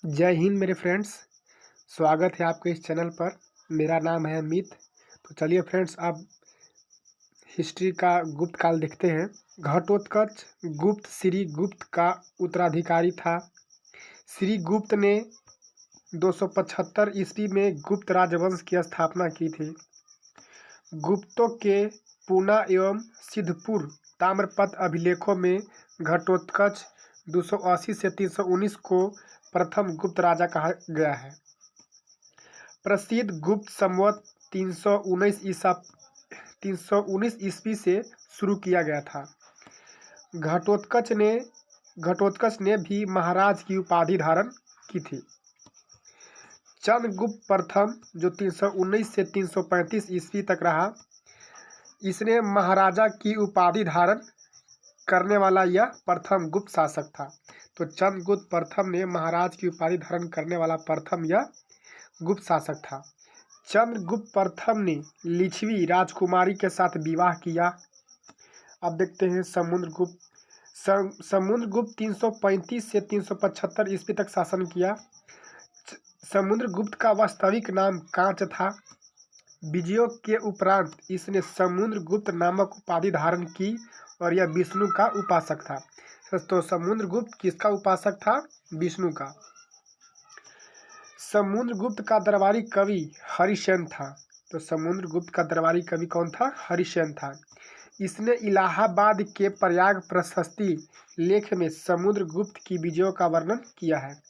जय हिंद मेरे फ्रेंड्स। स्वागत है आपके इस चैनल पर। मेरा नाम है अमित। तो चलिए फ्रेंड्स, अब हिस्ट्री का गुप्त काल देखते हैं। घटोत्कच गुप्त श्री गुप्त का उत्तराधिकारी था। श्री गुप्त ने 275 ईस्वी में गुप्त राजवंश की स्थापना की थी। गुप्तों के पूना एवं सिद्धपुर ताम्रपत्र अभिलेखों में घटोत्कच 280 से 319 को प्रथम गुप्त राजा कहा गया है। प्रसिद्ध गुप्त संवत 319 ईस्वी से शुरू किया गया था। घटोत्कच ने भी महाराज की उपाधि धारण की थी। चंद्रगुप्त प्रथम जो 319 से 335 ईस्वी तक रहा, इसने महाराजा की उपाधि धारण करने वाला यह प्रथम गुप्त शासक था। तो चंद्रगुप्त प्रथम ने महाराज की उपाधि धारण करने वाला प्रथम यह गुप्त शासक था। चंद्रगुप्त प्रथम ने लिच्छवी राजकुमारी के साथ विवाह किया। अब देखते हैं समुद्रगुप्त। समुद्रगुप्त 335 से 375 ईस्वी तक शासन किया। समुद्रगुप्त का वास्तविक नाम कांच था। विजयों के उपरांत इसने समुद्रगुप्त नामक उपाधि धारण की और यह विष्णु का उपासक था। तो समुद्रगुप्त किसका उपासक था? विष्णु का। समुद्रगुप्त का दरबारी कवि हरिसेन था। तो समुद्रगुप्त का दरबारी कवि कौन था? हरिसेन था। इसने इलाहाबाद के प्रयाग प्रशस्ति लेख में समुद्रगुप्त की विजयों का वर्णन किया है।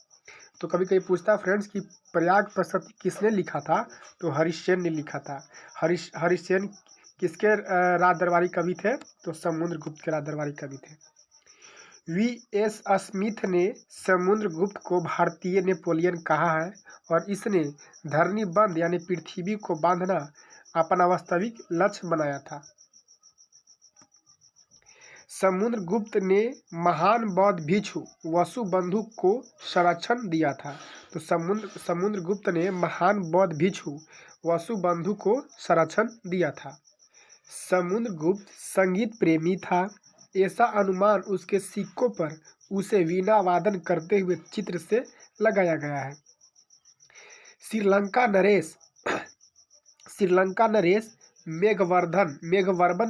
तो कभी कभी पूछता फ्रेंड्स कि प्रयाग प्रशस्ति किसने लिखा था? तो हरिसेन ने लिखा था। हरिसेन किसके राज दरबारी कवि थे? तो समुद्रगुप्त के राज दरबारी कवि थे। V.S. स्मिथ ने समुद्रगुप्त को भारतीय नेपोलियन कहा है और इसने धरनी बंध यानी पृथ्वी को बांधना अपना वास्तविक लक्ष्य बनाया था। समुद्रगुप्त ने महान बौद्ध भिक्षु वसुबंधु को संरक्षण दिया था। तो समुद्रगुप्त ने महान बौद्ध भिक्षु वसुबंधु को संरक्षण दिया था। समुद्रगुप्त संगीत प्रेमी था। ऐसा अनुमान उसके सिक्कों पर उसे वीणा वादन करते हुए चित्र से लगाया गया है। श्रीलंका नरेश मेघवर्धन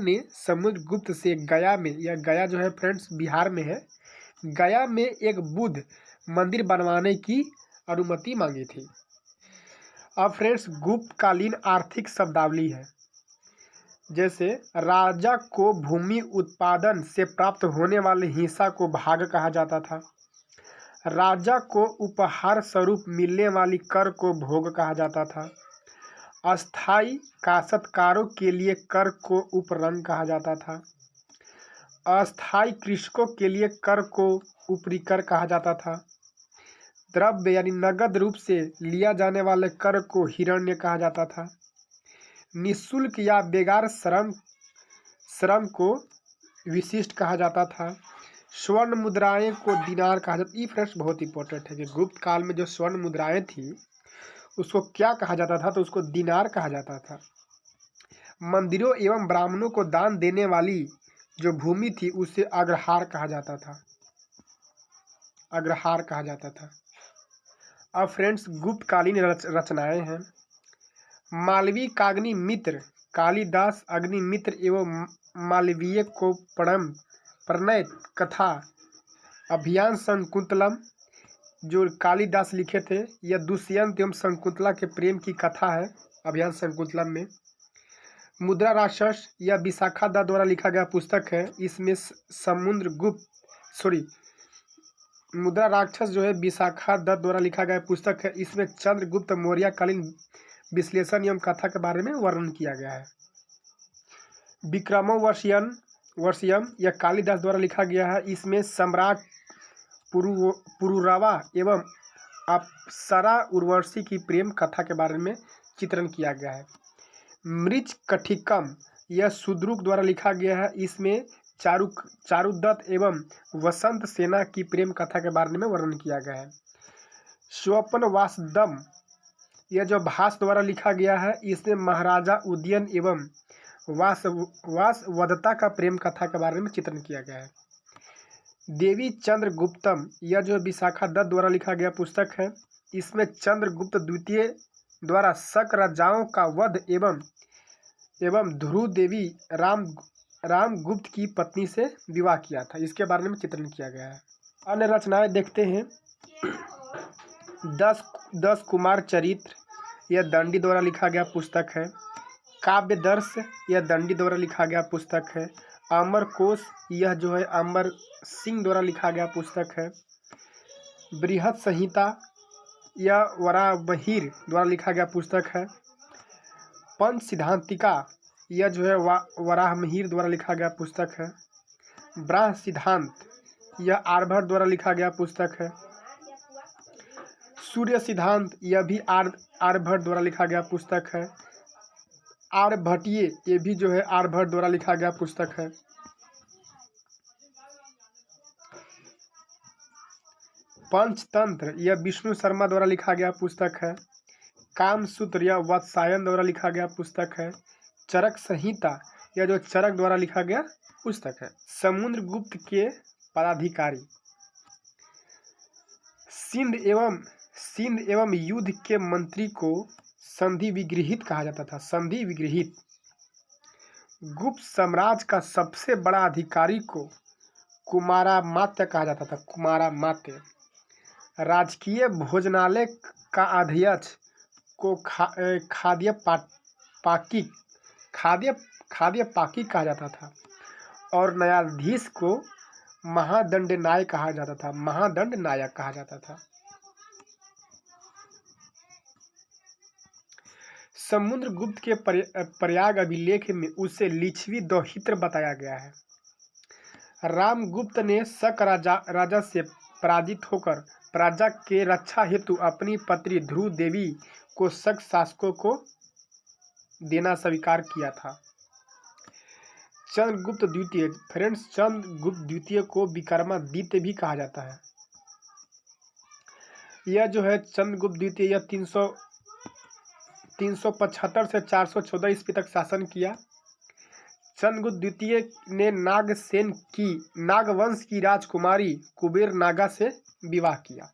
ने समुद्रगुप्त से गया में, यह गया जो है फ्रेंड्स बिहार में है, गया में एक बुद्ध मंदिर बनवाने की अनुमति मांगी थी। अब फ्रेंड्स गुप्तकालीन आर्थिक शब्दावली है। जैसे राजा को भूमि उत्पादन से प्राप्त होने वाले हिस्सा को भाग कहा जाता था। राजा को उपहार स्वरूप मिलने वाली कर को भोग कहा जाता था। अस्थायी काश्तकारों के लिए कर को उपरंग कहा जाता था। अस्थायी कृषकों के लिए कर को ऊपरी कर कहा जाता था। द्रव्य यानी नगद रूप से लिया जाने वाले कर को हिरण्य कहा जाता था। निःशुल्क या बेगार श्रम को विशिष्ट कहा जाता था। स्वर्ण मुद्राएं को दिनार कहा जाता। ये फ्रेंड्स बहुत इंपॉर्टेंट है कि गुप्त काल में जो स्वर्ण मुद्राएं थी उसको क्या कहा जाता था? तो उसको दिनार कहा जाता था। मंदिरों एवं ब्राह्मणों को दान देने वाली जो भूमि थी उसे अग्रहार कहा जाता था। अग्रहार कहा जाता था। अब फ्रेंड्स गुप्तकालीन रचनाएं हैं। मालवीय काग्नि मित्र कालिदास अग्निमित्र एवं मालवीय को प्रणय कथा अभियान शकुंतलम जो कालिदास लिखे थे, यह दुष्यंत एवं शकुंतला के प्रेम की कथा है। अभियान शकुंतलम में मुद्रा राक्षस यह विशाखा दत्त द्वारा लिखा गया पुस्तक है। इसमें मुद्रा राक्षस जो है विशाखा दत्त द्वारा लिखा गया पुस्तक है। इसमें चंद्रगुप्त मौर्य कालीन विश्लेषण एवं कथा के बारे में वर्णन किया गया है। विक्रमोर्वशीयम यह कालिदास द्वारा लिखा गया है। इसमें सम्राट पुरुरवा एवं अप्सरा उर्वशी की प्रेम कथा के बारे में चित्रण किया गया है। मृच्छकटिकम यह सुद्रुक द्वारा लिखा गया है। इसमें चारुदत्त एवं वसंत सेना की प्रेम कथा के बारे में वर्णन किया गया है। स्वप्नवासदम यह जो भास द्वारा लिखा गया है, इसमें महाराजा उदयन एवं वासवदत्ता का प्रेम कथा के बारे में चित्रण किया गया है। देवी चंद्रगुप्तम, यह जो विशाखा दत्त द्वारा लिखा गया पुस्तक है। इसमें चंद्रगुप्त द्वितीय द्वारा शक राजाओं का वध एवं ध्रुव देवी रामगुप्त की पत्नी से विवाह किया था, इसके बारे में चित्रण किया गया है। अन्य रचनाएं देखते हैं। 10 कुमार चरित्र, यह दंडी द्वारा लिखा गया पुस्तक है। काव्य दर्श, यह दंडी द्वारा लिखा गया पुस्तक है। अमर कोश, यह जो है अमर सिंह द्वारा लिखा गया पुस्तक है। बृहत संहिता, यह वराहमिहिर द्वारा लिखा गया पुस्तक है। पंच सिद्धांतिका, यह जो है वराहमिहिर द्वारा लिखा गया पुस्तक है। ब्राह्म सिद्धांत, यह आर्यभट्ट द्वारा लिखा गया पुस्तक है। सूर्य सिद्धांत, यह भी आर्यभट्ट द्वारा लिखा गया पुस्तक है। आर्यभट्टीय, ये भी जो है आर्यभट्ट द्वारा लिखा गया पुस्तक है। पंचतंत्र, यह विष्णु शर्मा द्वारा लिखा गया पुस्तक है। कामसूत्र, यह वात्स्यायन द्वारा लिखा गया पुस्तक है। चरक संहिता, यह जो चरक द्वारा लिखा गया पुस्तक है। समुद्रगुप्त के पदाधिकारी, सिंध एवं युद्ध के मंत्री को संधि विग्रहित कहा जाता था। संधि विग्रहित। गुप्त साम्राज्य का सबसे बड़ा अधिकारी को कुमारामात्य कहा जाता था। कुमारामात्य। राजकीय भोजनालय का अध्यक्ष को खाद्य पाकी कहा जाता था और न्यायाधीश को महादंड नायक कहा जाता था। महादंड नायक कहा जाता था। समुद्रगुप्त के प्रयाग अभिलेख में उसे लिच्छवी दौहित्र बताया गया है। रामगुप्त ने शक राजा से पराजित होकर प्रजा के रक्षा हेतु अपनी पत्नी ध्रुव देवी को शक शासकों को देना स्वीकार किया था। चंद्रगुप्त द्वितीय, फ्रेंड्स, चंद्रगुप्त द्वितीय को विक्रमादित्य भी कहा जाता है। यह जो है चंद्रगुप्त द्वितीय, यह 375 से 414 ईस्वी तक शासन किया। चंद्रगुप्त द्वितीय ने नागवंश की राजकुमारी कुबेर नागा से विवाह किया।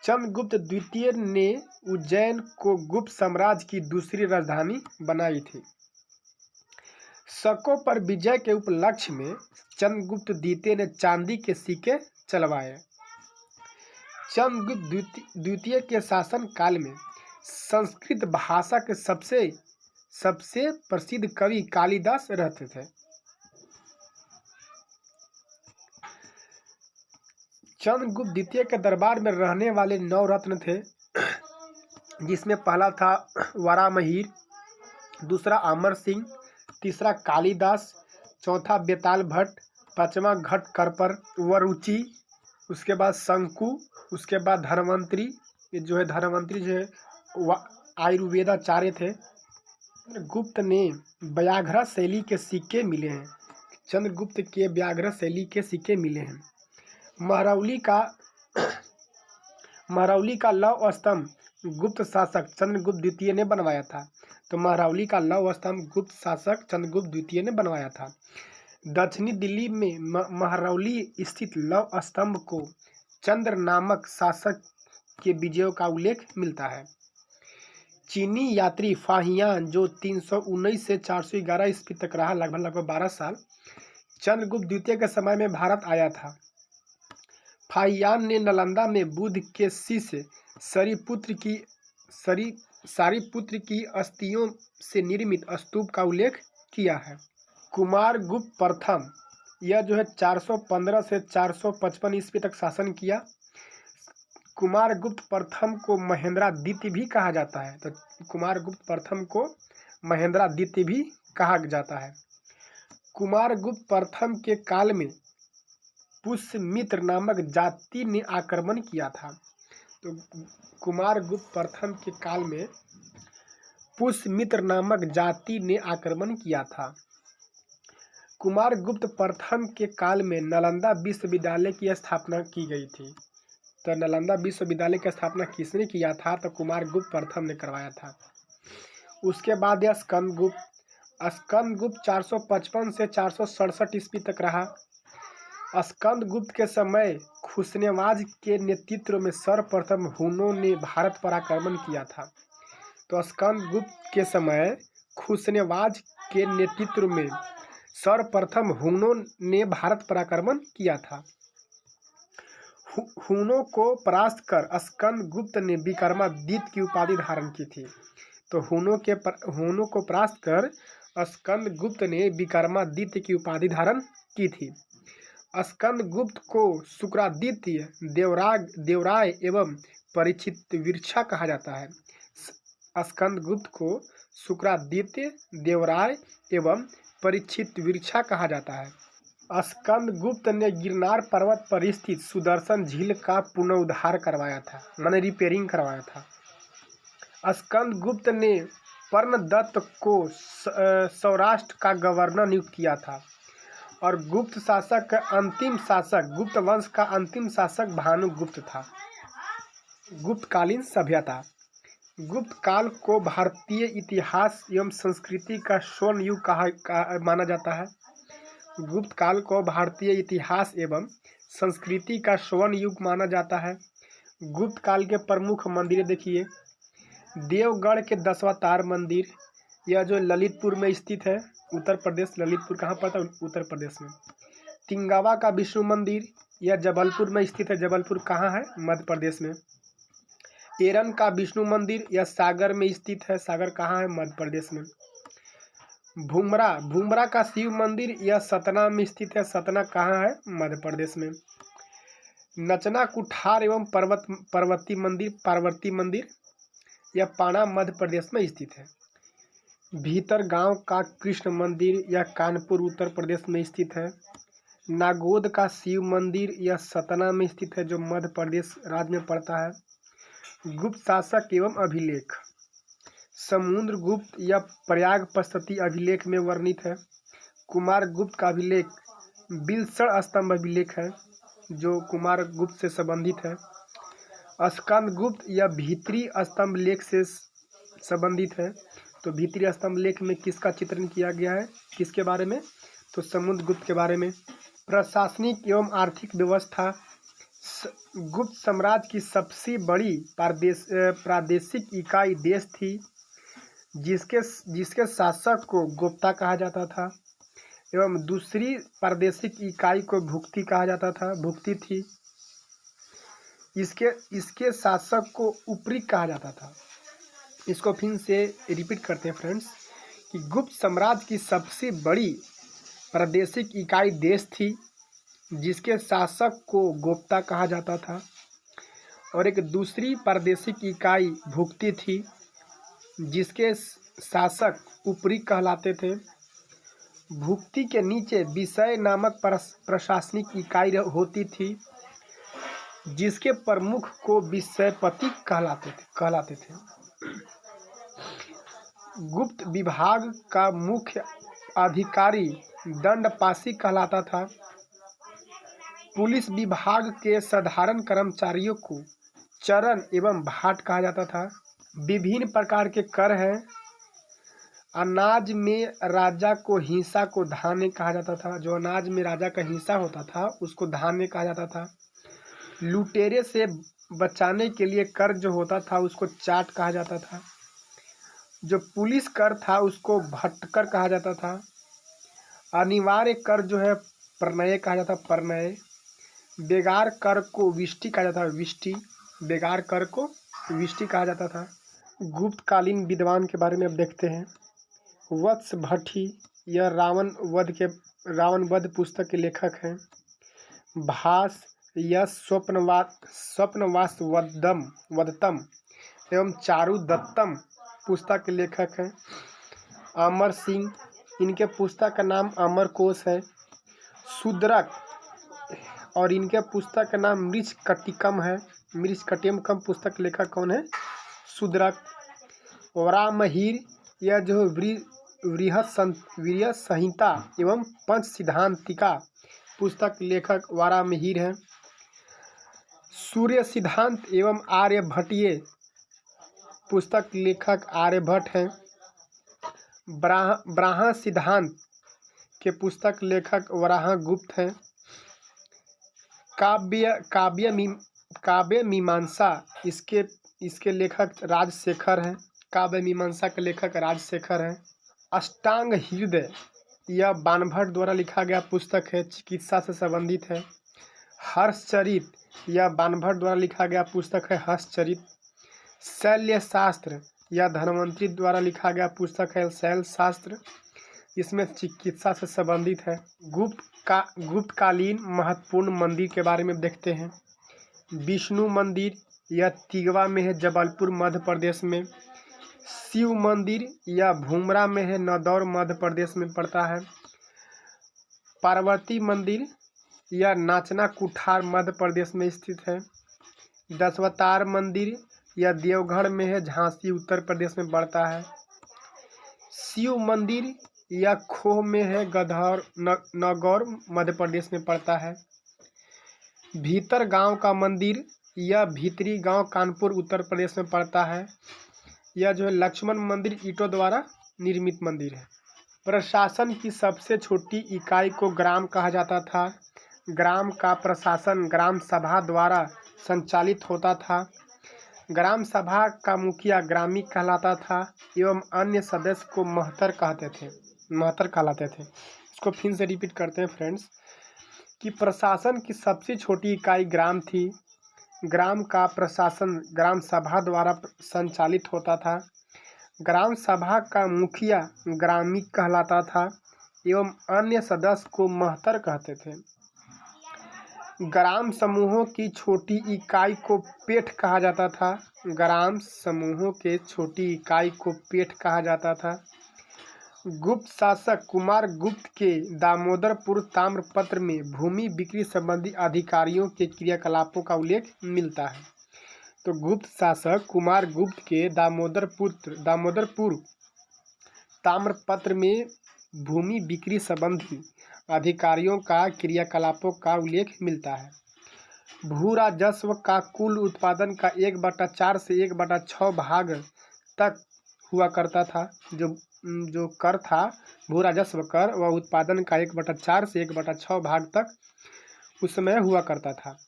चंद्रगुप्त द्वितीय ने उज्जैन को गुप्त साम्राज्य की दूसरी राजधानी बनाई थी। शकों पर विजय के उपलक्ष्य में चंद्रगुप्त द्वितीय ने चांदी के सिक्के चलवाए। चंद्रगुप्त द्वितीय के शासन काल में संस्कृत भाषा के सबसे प्रसिद्ध कवि कालिदास रहते थे। चंद्रगुप्त द्वितीय के दरबार में रहने वाले 9 रत्न थे, जिसमें पहला था वराहमिहिर, दूसरा अमर सिंह, तीसरा कालिदास, चौथा बेताल भट्ट, पांचवा घटकर्पर वरुचि, उसके बाद शंकु, उसके बाद धन्वंतरी। ये जो है धन्वंतरी जो है आयुर्वेदाचार्य थे। गुप्त ने व्याघ्र शैली के सिक्के मिले हैं। चंद्रगुप्त के व्याघ्र शैली के सिक्के मिले हैं। महरौली का लौह स्तंभ गुप्त शासक चंद्रगुप्त द्वितीय ने बनवाया था। तो महरौली का लौह स्तंभ गुप्त शासक चंद्रगुप्त द्वितीय ने बनवाया था। दक्षिणी दिल्ली में महरौली स्थित लौह स्तंभ को चंद्र नामक शासक के विजयों का उल्लेख मिलता है। चीनी यात्री फाहियान, जो 319 से 411 ईस्वी तक रहा, लगभग 12 साल, चंद्रगुप्त द्वितीय के समय में भारत आया था। फाहियान ने नालंदा में बुद्ध के शिष्य सारिपुत्र की अस्थियों से निर्मित स्तूप का उल्लेख किया है। कुमारगुप्त प्रथम, यह जो है 415 से 455 ईस्वी तक शासन किया। कुमारगुप्त प्रथम को महेंद्रादित्य भी कहा जाता है। तो कुमारगुप्त प्रथम को महेंद्रादित्य भी कहा जाता है। कुमारगुप्त प्रथम के काल में पुष्यमित्र नामक जाति ने आक्रमण किया था। तो कुमारगुप्त प्रथम के काल में पुष्यमित्र नामक जाति ने आक्रमण किया था। कुमारगुप्त प्रथम के काल में नालंदा विश्वविद्यालय की स्थापना की गई थी। तो नालंदा विश्वविद्यालय की स्थापना किसने किया था? तो कुमारगुप्त प्रथम ने करवाया था। उसके बाद यह स्कंदगुप्त 455 से 467 ईस्वी तक रहा। स्कंदगुप्त के समय खुशनवाज के नेतृत्व में सर्वप्रथम हुनों ने भारत पर आक्रमण किया था। तो स्कंदगुप्त के समय खुशनवाज के नेतृत्व में सर्वप्रथम हुनों ने भारत पर आक्रमण किया था। हुनों को परास्त कर स्कंदगुप्त ने विक्रमादित्य की उपाधि धारण की थी। तो हुनों को परास्त कर स्कंदगुप्त ने विक्रमादित्य की उपाधि धारण की थी। स्कंदगुप्त को शुक्रादित्य, देवराय एवं परीक्षित विरछा कहा जाता है। स्कंदगुप्त को शुक्रादित्य, देवराय एवं परीक्षित विरछा कहा जाता है। स्कंदगुप्त ने गिरनार पर्वत पर स्थित सुदर्शन झील का पुनरुद्धार करवाया था, माने रिपेयरिंग करवाया था। स्कंदगुप्त ने पर्णदत्त को सौराष्ट्र का गवर्नर नियुक्त किया था और गुप्त वंश का अंतिम शासक भानुगुप्त था। गुप्तकालीन सभ्यता। गुप्त काल को भारतीय इतिहास एवं संस्कृति का स्वर्ण युग माना जाता है। गुप्त काल को भारतीय इतिहास एवं संस्कृति का स्वर्ण युग माना जाता है। गुप्त काल के प्रमुख मंदिर देखिए, देवगढ़ के दशावतार मंदिर, यह जो ललितपुर में स्थित है, उत्तर प्रदेश। ललितपुर कहाँ पड़ता है? उत्तर प्रदेश में। तिंगावा का विष्णु मंदिर, यह जबलपुर में स्थित है। जबलपुर कहाँ है? मध्य प्रदेश में। एरन का विष्णु मंदिर, यह सागर में स्थित है। सागर कहाँ है? मध्य प्रदेश में। भूमरा का शिव मंदिर, यह सतना में स्थित है। सतना कहाँ है? मध्य प्रदेश में। नचना कुठार एवं पार्वती मंदिर, यह पाणा मध्य प्रदेश में स्थित है। भीतर गांव का कृष्ण मंदिर, यह कानपुर उत्तर प्रदेश में स्थित है। नागोद का शिव मंदिर, यह सतना में स्थित है, जो मध्य प्रदेश राज्य में पड़ता है। गुप्त शासक एवं अभिलेख। समुद्रगुप्त या प्रयागपस्तति अभिलेख में वर्णित है। कुमारगुप्त का अभिलेख बिलसड़ स्तंभ अभिलेख है, जो कुमारगुप्त से संबंधित है। स्कंदगुप्त या भीतरी स्तंभ लेख से संबंधित है। तो भीतरी स्तंभ लेख में किसका चित्रण किया गया है? किसके बारे में? तो समुद्रगुप्त के बारे में। प्रशासनिक एवं आर्थिक व्यवस्था। गुप्त साम्राज्य की सबसे बड़ी प्रादेशिक इकाई देश थी, जिसके शासक को गोप्ता कहा जाता था, एवं दूसरी प्रादेशिक इकाई को भुक्ति कहा जाता था, भुक्ति थी। इसके शासक को उपरी कहा जाता था। इसको फिर से रिपीट करते हैं फ्रेंड्स, कि गुप्त साम्राज्य की सबसे बड़ी प्रादेशिक इकाई देश थी, जिसके शासक को गोप्ता कहा जाता था, और एक दूसरी प्रादेशिक इकाई भुक्ति थी, जिसके शासक उपरी कहलाते थे। भुक्ति के नीचे विषय नामक प्रशासनिक इकाई होती थी, जिसके प्रमुख को विषयपति कहलाते थे। गुप्त विभाग का मुख्य अधिकारी दंडपाशी कहलाता था। पुलिस विभाग के साधारण कर्मचारियों को चरण एवं भाट कहा जाता था। विभिन्न प्रकार के कर हैं। अनाज में राजा को हिस्सा को धान्य कहा जाता था। जो अनाज में राजा का हिस्सा होता था, उसको धान्य कहा जाता था। लुटेरे से बचाने के लिए कर जो होता था, उसको चाट कहा जाता था। जो पुलिस कर था, उसको भटकर कहा जाता था। अनिवार्य कर जो है प्रणय कहा जाता, प्रणय। बेगार कर को विष्टि कहा जाता, विष्टि। बेगार कर को विष्टि कहा जाता था। गुप्तकालीन विद्वान के बारे में अब देखते हैं। वत्स भट्टी, यह रावण वध पुस्तक के लेखक हैं। भास, यह स्वप्नवास वदतम एवं चारुदत्तम पुस्तक के लेखक हैं। अमर सिंह, इनके पुस्तक का नाम अमरकोश है। शूद्रक, और इनके पुस्तक का नाम मृच्छकटिकम है। मृच्छकटिकम पुस्तक के लेखक कौन है? शूद्रक। वराहमिहिर, यह जो वीर्य संहिता एवं पंच सिद्धांतिका पुस्तक लेखक वराहमिहिर हैं। सूर्य सिद्धांत एवं आर्यभट्टीय पुस्तक लेखक आर्यभट्ट हैं। ब्राह्म सिद्धांत के पुस्तक लेखक वराहगुप्त हैं। काव्य मीमांसा, इसके इसके लेखक राजशेखर हैं। काव्य मीमांसा के लेखक राजशेखर हैं। अष्टांग हृदय, यह बाणभट्ट द्वारा लिखा गया पुस्तक है, चिकित्सा से संबंधित है। हर्षचरित, यह बाणभट्ट द्वारा लिखा गया पुस्तक है, हर्षचरित। शैल्य शास्त्र, यह धन्वंतरी द्वारा लिखा गया पुस्तक है, शैल शास्त्र, इसमें चिकित्सा से संबंधित है। गुप्तकालीन महत्वपूर्ण मंदिर के बारे में देखते हैं। विष्णु मंदिर, यह तिगवा में है, जबलपुर मध्य प्रदेश में। शिव मंदिर, यह भूमरा में है, नदौर मध्य प्रदेश में पड़ता है। पार्वती मंदिर, यह नाचना कुठार मध्य प्रदेश में स्थित है। दशावतार मंदिर, यह देवघर में है, झांसी उत्तर प्रदेश में पड़ता है। शिव मंदिर, यह खोह में है, गधौर नगौर मध्य प्रदेश में पड़ता है। भीतर गांव का मंदिर, यह भीतरी गांव कानपुर उत्तर प्रदेश में पड़ता है। यह जो है लक्ष्मण मंदिर ईंटों द्वारा निर्मित मंदिर है। प्रशासन की सबसे छोटी इकाई को ग्राम कहा जाता था। ग्राम का प्रशासन ग्राम सभा द्वारा संचालित होता था। ग्राम सभा का मुखिया ग्रामी कहलाता था एवं अन्य सदस्य को महतर कहलाते थे। इसको फिर से रिपीट करते हैं फ्रेंड्स कि प्रशासन की सबसे छोटी इकाई ग्राम थी। ग्राम का प्रशासन ग्राम सभा द्वारा संचालित होता था। ग्राम सभा का मुखिया ग्रामी कहलाता था एवं अन्य सदस्य को महतर कहते थे। ग्राम समूहों की छोटी इकाई को पेठ कहा जाता था। ग्राम समूहों के छोटी इकाई को पेठ कहा जाता था। गुप्त शासक कुमार गुप्त के दामोदरपुर ताम्रपत्र में भूमि बिक्री संबंधी अधिकारियों के क्रियाकलापों का उल्लेख मिलता है। तो गुप्त शासक कुमार गुप्त के दामोदरपुर ताम्रपत्र में भूमि बिक्री संबंधी अधिकारियों का क्रियाकलापों का उल्लेख मिलता है। भू राजस्व का कुल उत्पादन का 1/4 से 1/6 भाग तक हुआ करता था। जो कर था भू राजस्व कर, वह उत्पादन का 1/4 से 1/6 भाग तक उस समय हुआ करता था।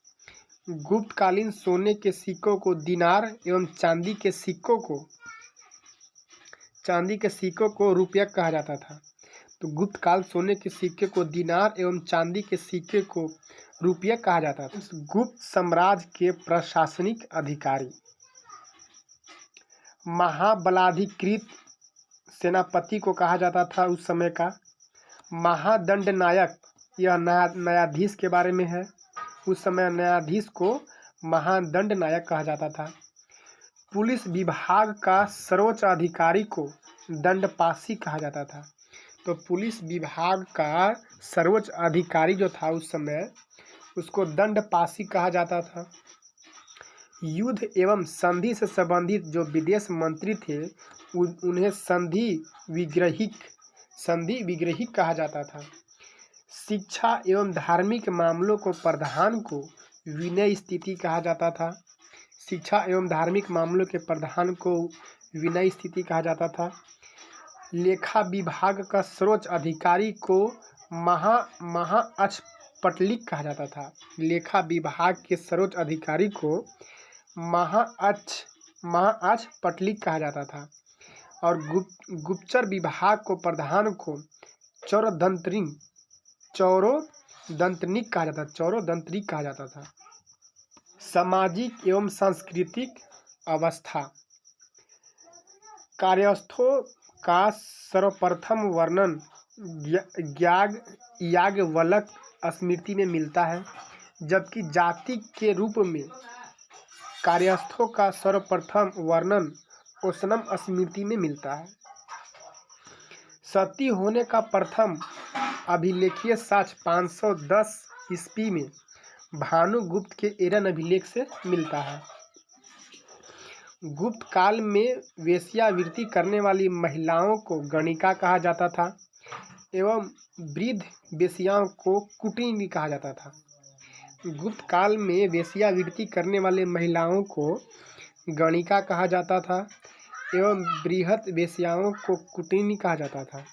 गुप्तकालीन सोने के सिक्कों को दिनार एवं चांदी के सिक्कों को रुपया कहा जाता था। तो गुप्तकाल सोने के सिक्के को दिनार एवं चांदी के सिक्के को रुपया कहा जाता था। गुप्त साम्राज्य के प्रशासनिक अधिकारी महाबलाधिकृत सेनापति को कहा जाता था उस समय का। महादंड नायक, यह न्यायाधीश के बारे में है। उस समय न्यायाधीश को महादंड नायक कहा जाता था। पुलिस विभाग का सर्वोच्च अधिकारी को दंडपाशी कहा जाता था। तो पुलिस विभाग का सर्वोच्च अधिकारी जो था उस समय, उसको दंडपाशी कहा जाता था। युद्ध एवं संधि से संबंधित जो विदेश मंत्री थे उन्हें संधि विग्रहिक कहा जाता था। शिक्षा एवं धार्मिक मामलों को प्रधान को विनय स्थिति कहा जाता था। शिक्षा एवं धार्मिक मामलों के प्रधान को विनय स्थिति कहा जाता था। लेखा विभाग का सर्वोच्च अधिकारी को महाअक्षपटलिक कहा जाता था। लेखा विभाग के सर्वोच्च अधिकारी को महाअक्षपटलिक कहा जाता था। और गुप्तचर विभाग को प्रधान को चौरोदंतनिक कहा जाता था। सामाजिक एवं सांस्कृतिक अवस्था। कार्यस्थों का सर्वप्रथम वर्णन याज्ञवल्क्य स्मृति में मिलता है, जबकि जाति के रूप में कार्यस्थों का सर्वप्रथम वर्णन ओशनम स्मृति में मिलता है। सती होने का प्रथम अभिलेखीय साक्ष्य 510 ईस्वी में भानुगुप्त के एरन अभिलेख से मिलता है। गुप्त काल में वेश्यावृत्ति करने वाली महिलाओं को गणिका कहा जाता था एवं वृद्ध वेश्याओं को कुटिनी कहा जाता था। गुप्त काल में वेश्यावृत्ति करने वाले महिलाओं को गणिका कहा जाता था एवं बृहत वेश्याओं को कुटिनी कहा जाता था।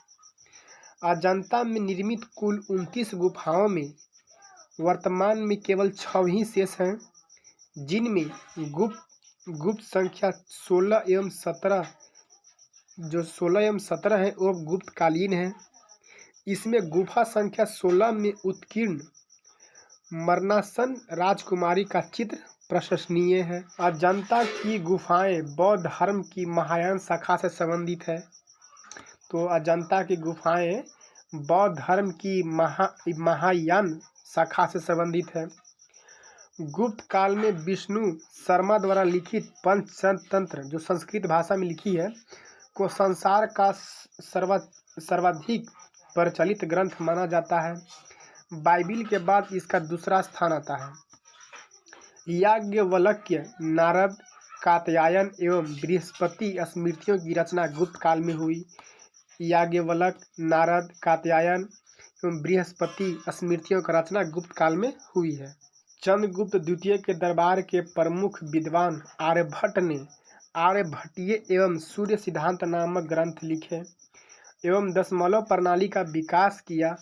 अजंता में निर्मित कुल 29 गुफाओं में वर्तमान में केवल 6 ही शेष हैं, जिनमें गुप्त संख्या 16 एवं 17 जो 16 एवं 17 है वो गुप्तकालीन है। इसमें गुफा संख्या 16 में उत्कीर्ण मरणासन राजकुमारी का चित्र प्रशंसनीय है। अजंता की गुफाएं बौद्ध धर्म की महायान शाखा से संबंधित है। तो अजंता की गुफाएं बौद्ध धर्म की महायान शाखा से संबंधित है। गुप्त काल में विष्णु शर्मा द्वारा लिखित पंचतंत्र जो संस्कृत भाषा में लिखी है को संसार का सर्वाधिक प्रचलित ग्रंथ माना जाता है। बाइबिल के बाद इसका दूसरा स्थान आता है। याज्ञवल्क्य, नारद, कात्यायन एवं बृहस्पति स्मृतियों की रचना गुप्त काल में हुई। याज्ञवल्क्य, नारद, कात्यायन एवं बृहस्पति स्मृतियों की रचना गुप्त काल में हुई है। चंद्रगुप्त द्वितीय के दरबार के प्रमुख विद्वान आर्यभट्ट ने आर्यभट्टीय एवं सूर्य सिद्धांत नामक ग्रंथ लिखे एवं दशमलव प्रणाली का विकास किया।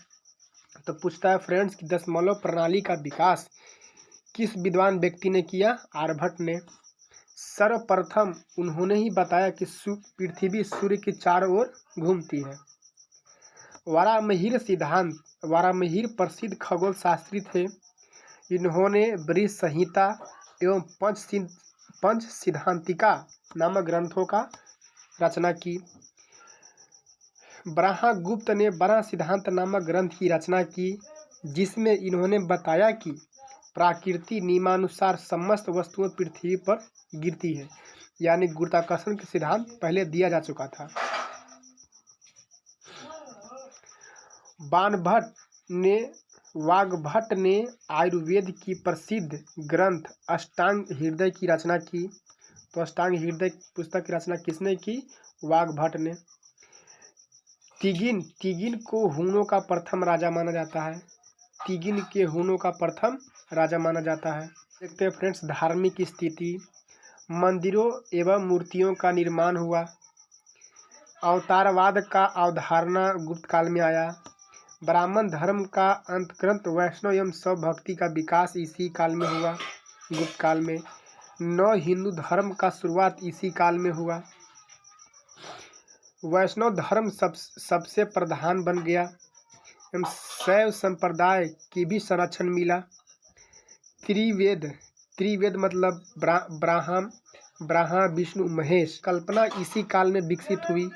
तो पूछता है फ्रेंड्स कि दशमलव प्रणाली का विकास किस विद्वान व्यक्ति ने किया? आर्यभट्ट ने। सर्वप्रथम उन्होंने ही बताया कि पृथ्वी सूर्य के चारों ओर घूमती है। वारामिहिर प्रसिद्ध खगोल शास्त्री थे। इन्होंने बृहत संहिता एवं पंच सिद्धांतिका नामक ग्रंथों का रचना की। ब्रह्मगुप्त ने बड़ा सिद्धांत नामक ग्रंथ की रचना की, जिसमें इन्होंने बताया कि प्रकृति नियमानुसार समस्त वस्तुएं पृथ्वी पर गिरती है, यानी गुरुत्वाकर्षण का सिद्धांत पहले दिया जा चुका था। वाग्भट ने आयुर्वेद की प्रसिद्ध ग्रंथ अष्टांग हृदय की रचना की। तो अष्टांग हृदय पुस्तक की रचना किसने की? वाग्भट ने। तिगिन को हुनों का प्रथम राजा माना जाता है। तिगिन के हुनों का प्रथम राजा माना जाता है। देखते हैं फ्रेंड्स धार्मिक स्थिति। मंदिरों एवं मूर्तियों का निर्माण हुआ। अवतारवाद का अवधारणा गुप्त काल में आया। ब्राह्मण धर्म का अंतर्गत वैष्णव एवं शैव भक्ति का विकास इसी काल में हुआ गुप्त काल में। नव हिंदू धर्म का शुरुआत इसी काल में हुआ। वैष्णव धर्म सबसे प्रधान बन गया एवं शैव संप्रदाय की भी संरक्षण मिला। त्रिवेद मतलब ब्रह्मा विष्णु महेश कल्पना इसी काल में विकसित हुई।